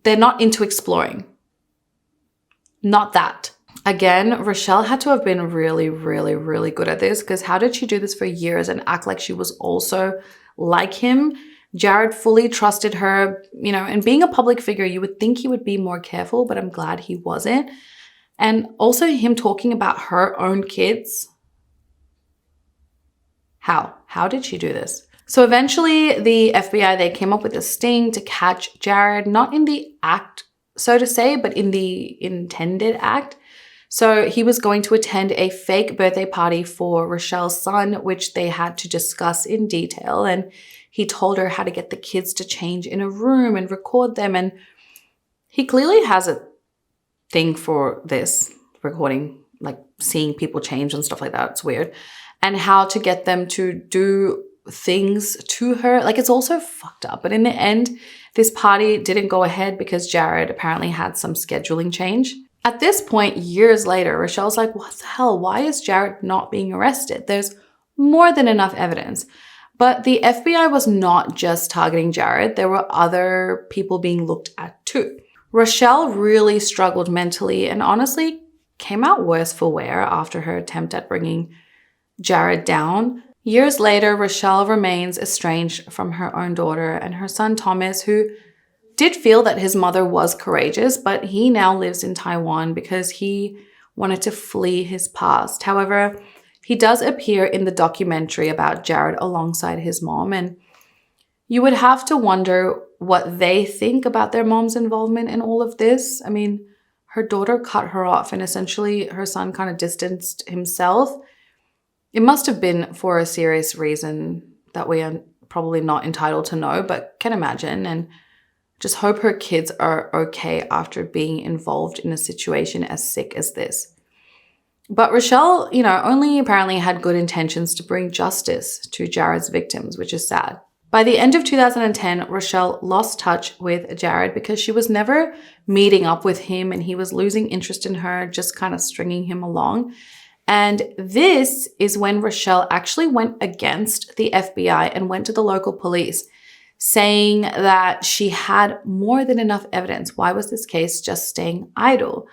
They're not into exploring. Not that. Again, Rochelle had to have been really, really, really good at this, because how did she do this for years and act like she was also like him? Jared fully trusted her, and being a public figure, you would think he would be more careful, but I'm glad he wasn't. And also him talking about her own kids. How did she do this? So eventually the FBI, they came up with a sting to catch Jared, not in the act, so to say, but in the intended act. So he was going to attend a fake birthday party for Rochelle's son, which they had to discuss in detail. And he told her how to get the kids to change in a room and record them. And he clearly has a thing for this, recording, like seeing people change and stuff like that. It's weird. And how to get them to do things to her. Like, it's also fucked up. But in the end, this party didn't go ahead because Jared apparently had some scheduling change. At this point, years later, Rochelle's like, what the hell? Why is Jared not being arrested? There's more than enough evidence. But the FBI was not just targeting Jared. There were other people being looked at too. Rochelle really struggled mentally and honestly came out worse for wear after her attempt at bringing Jared down. Years later, Rochelle remains estranged from her own daughter and her son Thomas, who did feel that his mother was courageous, but he now lives in Taiwan because he wanted to flee his past. However, he does appear in the documentary about Jared alongside his mom, and you would have to wonder what they think about their mom's involvement in all of this. I mean, her daughter cut her off and essentially her son kind of distanced himself. It must have been for a serious reason that we are probably not entitled to know, but can imagine, and just hope her kids are okay after being involved in a situation as sick as this. But Rochelle, only apparently had good intentions to bring justice to Jared's victims, which is sad. By the end of 2010, Rochelle lost touch with Jared because she was never meeting up with him and he was losing interest in her, just kind of stringing him along. And this is when Rochelle actually went against the FBI and went to the local police, saying that she had more than enough evidence. Why was this case just staying idle?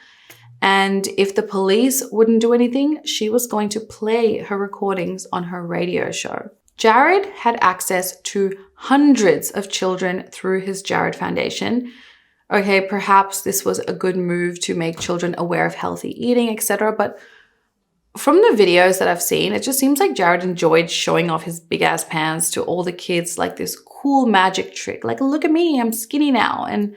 And if the police wouldn't do anything, she was going to play her recordings on her radio show. Jared had access to hundreds of children through his Jared Foundation. Okay, perhaps this was a good move to make children aware of healthy eating, etc. But from the videos that I've seen, it just seems like Jared enjoyed showing off his big ass pants to all the kids like this cool magic trick. Like, look at me, I'm skinny now. And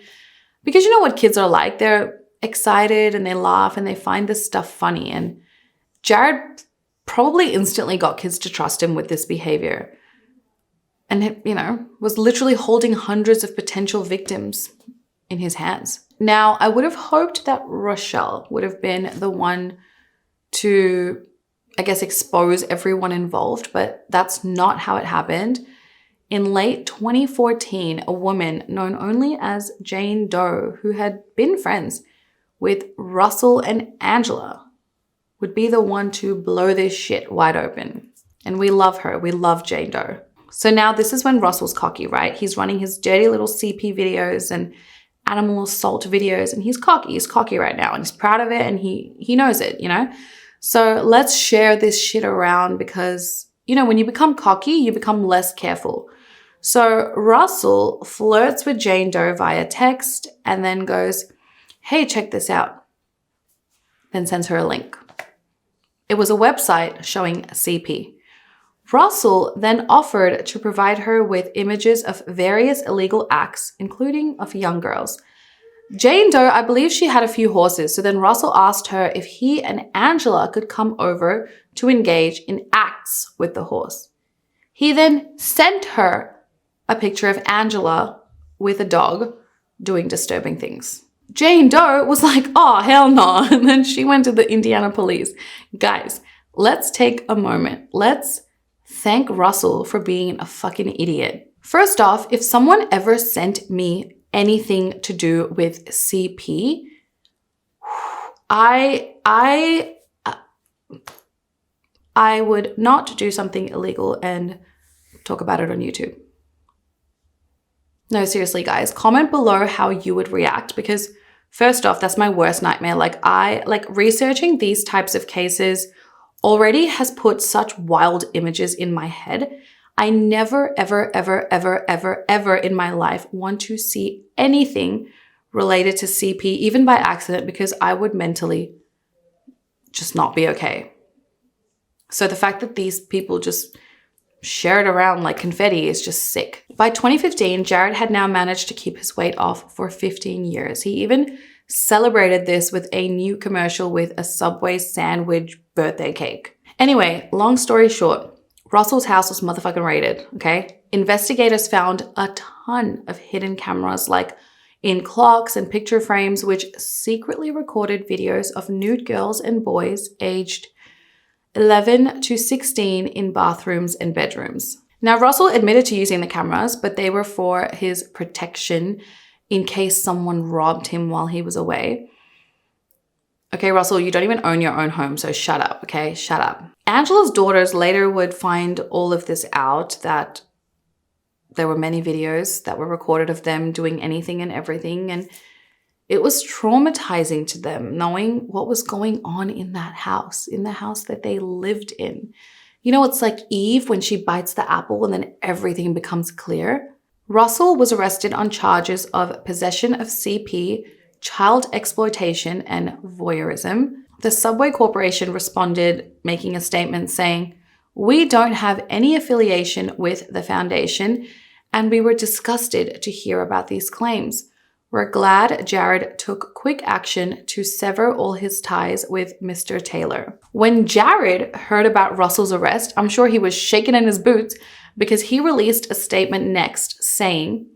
because you know what kids are like, they're excited and they laugh and they find this stuff funny. And Jared probably instantly got kids to trust him with this behavior. And, was literally holding hundreds of potential victims in his hands. Now, I would have hoped that Rochelle would have been the one to, I guess, expose everyone involved, but that's not how it happened. In late 2014, a woman known only as Jane Doe, who had been friends with Russell and Angela, would be the one to blow this shit wide open. And we love her. We love Jane Doe. So now this is when Russell's cocky, right? He's running his dirty little CP videos and animal assault videos, and he's cocky. He's cocky right now, and he's proud of it, and he knows it, So let's share this shit around because, when you become cocky, you become less careful. So Russell flirts with Jane Doe via text and then goes, "Hey, check this out." Then sends her a link. It was a website showing CP. Russell then offered to provide her with images of various illegal acts, including of young girls. Jane Doe, I believe she had a few horses, so then Russell asked her if he and Angela could come over to engage in acts with the horse. He then sent her a picture of Angela with a dog doing disturbing things. Jane Doe was like, "Oh, hell no." And then she went to the Indiana police. Guys, let's take a moment. Let's thank Russell for being a fucking idiot. First off, if someone ever sent me anything to do with CP, I would not do something illegal and talk about it on YouTube. No, seriously, guys, comment below how you would react because first off, that's my worst nightmare. Researching these types of cases already has put such wild images in my head. I never, ever, ever, ever, ever, ever in my life want to see anything related to CP, even by accident, because I would mentally just not be okay. So the fact that these people just share it around like confetti is just sick. By 2015, Jared had now managed to keep his weight off for 15 years. He even celebrated this with a new commercial with a Subway sandwich birthday cake. Anyway, long story short, Russell's house was motherfucking raided, okay? Investigators found a ton of hidden cameras like in clocks and picture frames which secretly recorded videos of nude girls and boys aged 11 to 16 in bathrooms and bedrooms. Now, Russell admitted to using the cameras, but they were for his protection in case someone robbed him while he was away. Okay, Russell, you don't even own your own home, so shut up, okay? Shut up. Angela's daughters later would find all of this out, that there were many videos that were recorded of them doing anything and everything, and it was traumatizing to them knowing what was going on in that house, in the house that they lived in. You know, it's like Eve when she bites the apple and then everything becomes clear. Russell was arrested on charges of possession of CP, child exploitation, and voyeurism. The Subway Corporation responded, making a statement saying, "We don't have any affiliation with the foundation, and we were disgusted to hear about these claims. We're glad Jared took quick action to sever all his ties with Mr. Taylor." When Jared heard about Russell's arrest, I'm sure he was shaking in his boots, because he released a statement next saying,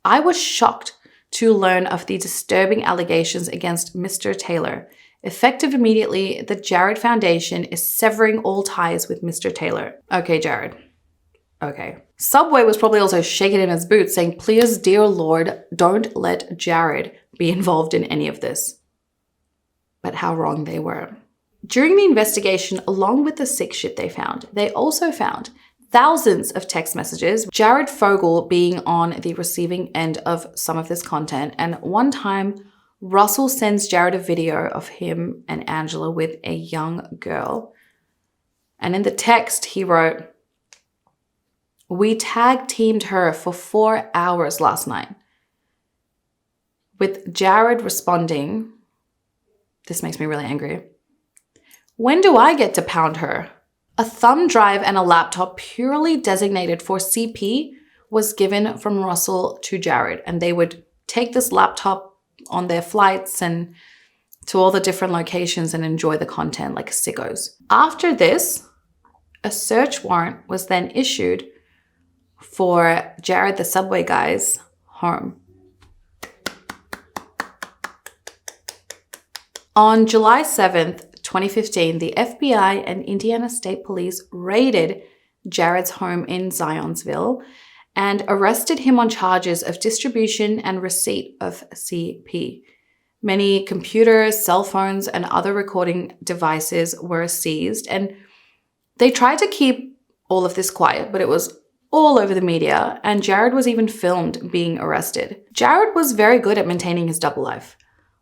"I was shocked to learn of the disturbing allegations against Mr. Taylor. Effective immediately, the Jared Foundation is severing all ties with Mr. Taylor." Okay, Jared. Okay. Subway was probably also shaking in his boots saying, "Please, dear Lord, don't let Jared be involved in any of this." But how wrong they were. During the investigation, along with the sick shit they found, they also found thousands of text messages, Jared Fogle being on the receiving end of some of this content. And one time, Russell sends Jared a video of him and Angela with a young girl. And in the text, he wrote, "We tag teamed her for 4 hours last night." With Jared responding, this makes me really angry, "When do I get to pound her?" A thumb drive and a laptop purely designated for CP was given from Russell to Jared, and they would take this laptop on their flights and to all the different locations and enjoy the content like sickos. After this, a search warrant was then issued for Jared the Subway guy's home. On July 7th, 2015, the FBI and Indiana State Police raided Jared's home in Zionsville and arrested him on charges of distribution and receipt of CP. Many computers, cell phones, and other recording devices were seized, and they tried to keep all of this quiet, but it was all over the media, and Jared was even filmed being arrested. Jared was very good at maintaining his double life.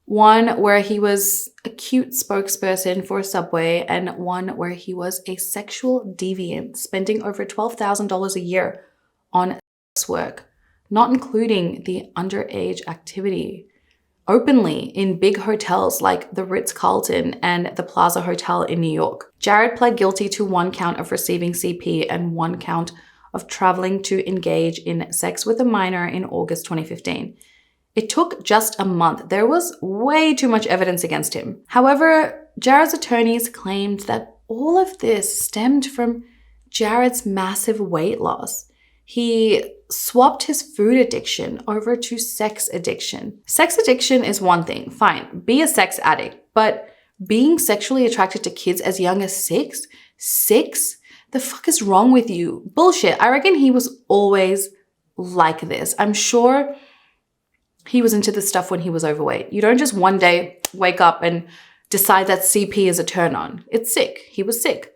One where he was a cute spokesperson for Subway, and one where he was a sexual deviant, spending over $12,000 a year on sex work, not including the underage activity, openly in big hotels like the Ritz-Carlton and the Plaza Hotel in New York. Jared pled guilty to 1 count of receiving CP and 1 count of traveling to engage in sex with a minor in August 2015. It took just a month. There was way too much evidence against him. However, Jared's attorneys claimed that all of this stemmed from Jared's massive weight loss. He swapped his food addiction over to sex addiction. Sex addiction is one thing, fine, be a sex addict, but being sexually attracted to kids as young as 6? 6? The fuck is wrong with you? Bullshit. I reckon he was always like this. I'm sure he was into this stuff when he was overweight. You don't just one day wake up and decide that CP is a turn on. It's sick. He was sick.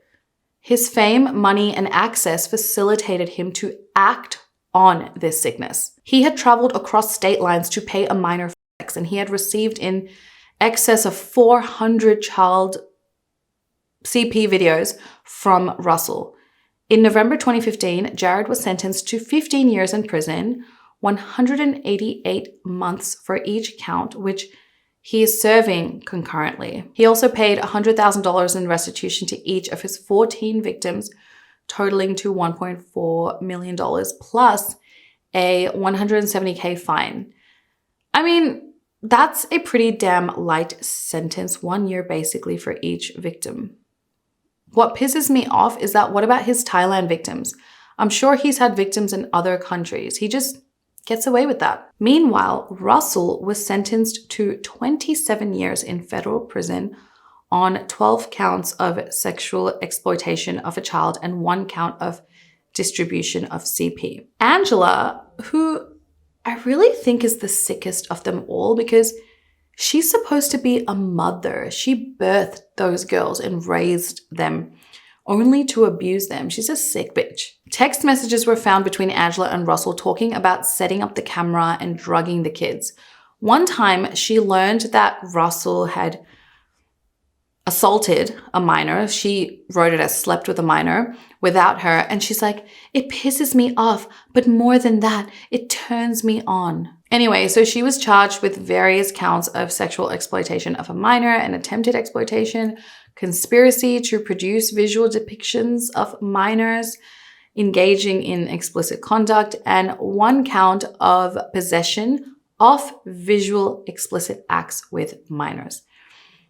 His fame, money, and access facilitated him to act on this sickness. He had traveled across state lines to pay a minor for sex, and he had received in excess of 400 child CP videos from Russell. In November 2015, Jared was sentenced to 15 years in prison, 188 months for each count, which he is serving concurrently. He also paid $100,000 in restitution to each of his 14 victims, totaling to $1.4 million, plus a $170K fine. I mean, that's a pretty damn light sentence, 1 year basically for each victim. What pisses me off is that what about his Thailand victims? I'm sure he's had victims in other countries. He just gets away with that. Meanwhile, Russell was sentenced to 27 years in federal prison on 12 counts of sexual exploitation of a child and 1 count of distribution of CP. Angela, who I really think is the sickest of them all, because She's supposed to be a mother. She birthed those girls and raised them only to abuse them. She's a sick bitch. Text messages were found between Angela and Russell talking about setting up the camera and drugging the kids. One time, she learned that Russell had assaulted a minor. She wrote it as slept with a minor without her. And she's like, it pisses me off, but more than that, it turns me on. Anyway, so she was charged with various counts of sexual exploitation of a minor and attempted exploitation, conspiracy to produce visual depictions of minors, engaging in explicit conduct, and one count of possession of visual explicit acts with minors.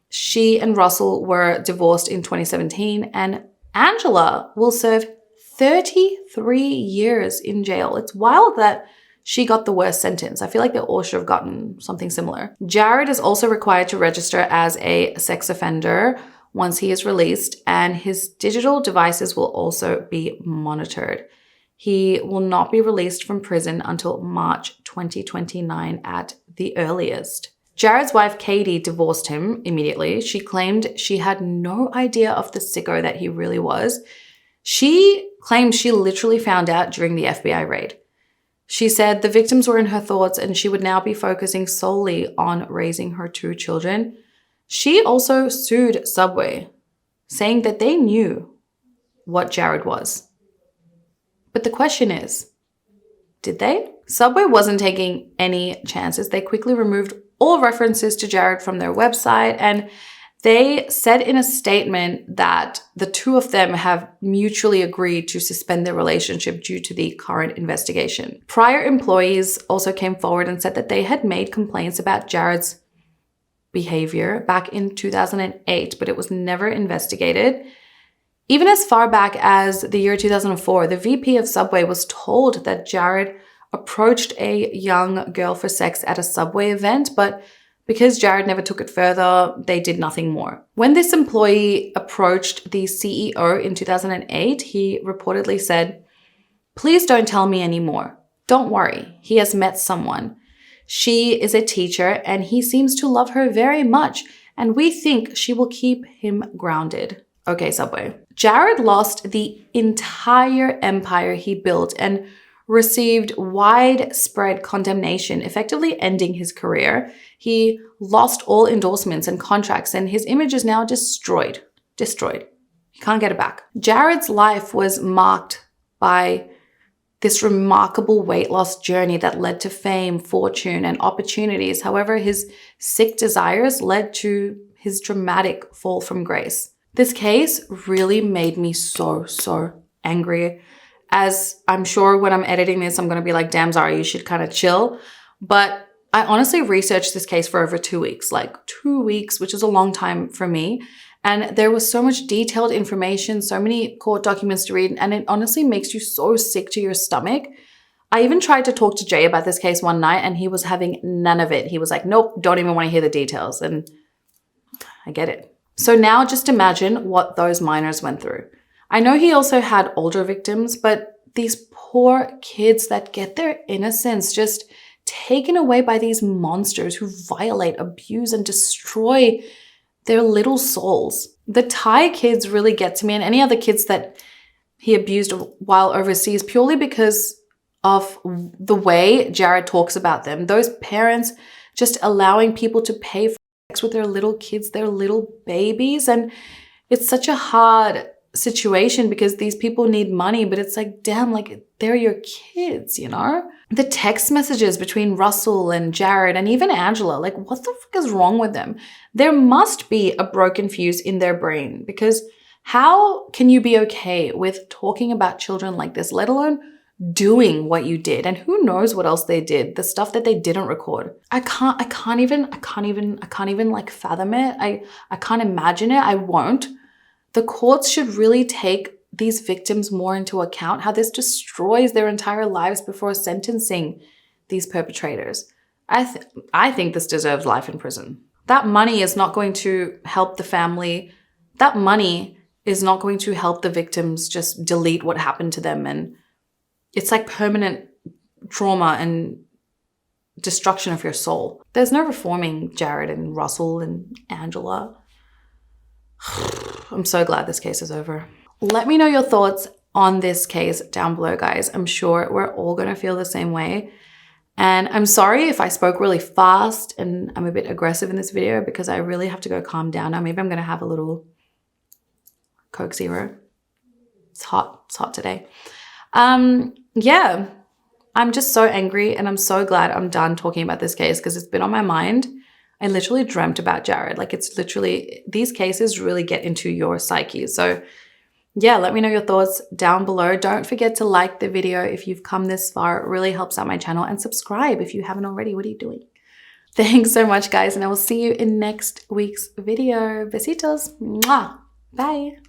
She and Russell were divorced in 2017, and Angela will serve 33 years in jail. It's wild that she got the worst sentence. I feel like they all should have gotten something similar. Jared is also required to register as a sex offender once he is released, and his digital devices will also be monitored. He will not be released from prison until March 2029 at the earliest. Jared's wife, Katie, divorced him immediately. She claimed she had no idea of the sicko that he really was. She claimed she literally found out during the FBI raid. She said the victims were in her thoughts and she would now be focusing solely on raising her 2 children. She also sued Subway, saying that they knew what Jared was. But the question is, did they? Subway wasn't taking any chances. They quickly removed all references to Jared from their website, and they said in a statement that the 2 of them have mutually agreed to suspend their relationship due to the current investigation. Prior employees also came forward and said that they had made complaints about Jared's behavior back in 2008, but it was never investigated. Even as far back as the year 2004, the VP of Subway was told that Jared approached a young girl for sex at a Subway event, but because Jared never took it further, they did nothing more. When this employee approached the CEO in 2008, he reportedly said, "Please don't tell me anymore. Don't worry, he has met someone. She is a teacher and he seems to love her very much, and we think she will keep him grounded." Okay, Subway. Jared lost the entire empire he built and received widespread condemnation, effectively ending his career. He lost all endorsements and contracts, and his image is now destroyed. Destroyed. You can't get it back. Jared's life was marked by this remarkable weight loss journey that led to fame, fortune, and opportunities. However, his sick desires led to his dramatic fall from grace. This case really made me so angry. As I'm sure when I'm editing this, I'm going to be like, damn, Zara, you should kind of chill. But I honestly researched this case for over 2 weeks, like 2 weeks, which is a long time for me. And there was so much detailed information, so many court documents to read, and it honestly makes you so sick to your stomach. I even tried to talk to Jay about this case one night, and he was having none of it. He was like, nope, don't even want to hear the details. And I get it. So now just imagine what those minors went through. I know he also had older victims, but these poor kids that get their innocence just taken away by these monsters who violate, abuse, and destroy their little souls. The Thai kids really get to me, and any other kids that he abused while overseas, purely because of the way Jared talks about them. Those parents just allowing people to pay for sex with their little kids, their little babies. And it's such a hard situation because these people need money, but it's like, damn, like they're your kids, you know? The text messages between Russell and Jared and even Angela, like what the fuck is wrong with them? There must be a broken fuse in their brain, because how can you be okay with talking about children like this, let alone doing what you did? And who knows what else they did, the stuff that they didn't record. I can't even like fathom it. I can't imagine it. I won't. The courts should really take these victims more into account, how this destroys their entire lives before sentencing these perpetrators. I think this deserves life in prison. That money is not going to help the family. That money is not going to help the victims just delete what happened to them. And it's like permanent trauma, and destruction of your soul. There's no reforming Jared and Russell and Angela. I'm so glad this case is over. Let me know your thoughts on this case down below, guys. I'm sure we're all going to feel the same way. And I'm sorry if I spoke really fast and I'm a bit aggressive in this video because I really have to go calm down now. Maybe I'm going to have a little Coke Zero. It's hot today. Yeah, I'm just so angry and I'm so glad I'm done talking about this case because it's been on my mind. I literally dreamt about Jared. Like, it's literally, these cases really get into your psyche. So yeah, let me know your thoughts down below. Don't forget to like the video if you've come this far. It really helps out my channel, and subscribe if you haven't already. What are you doing? Thanks so much, guys, and I will see you in next week's video. Besitos. Mwah. Bye.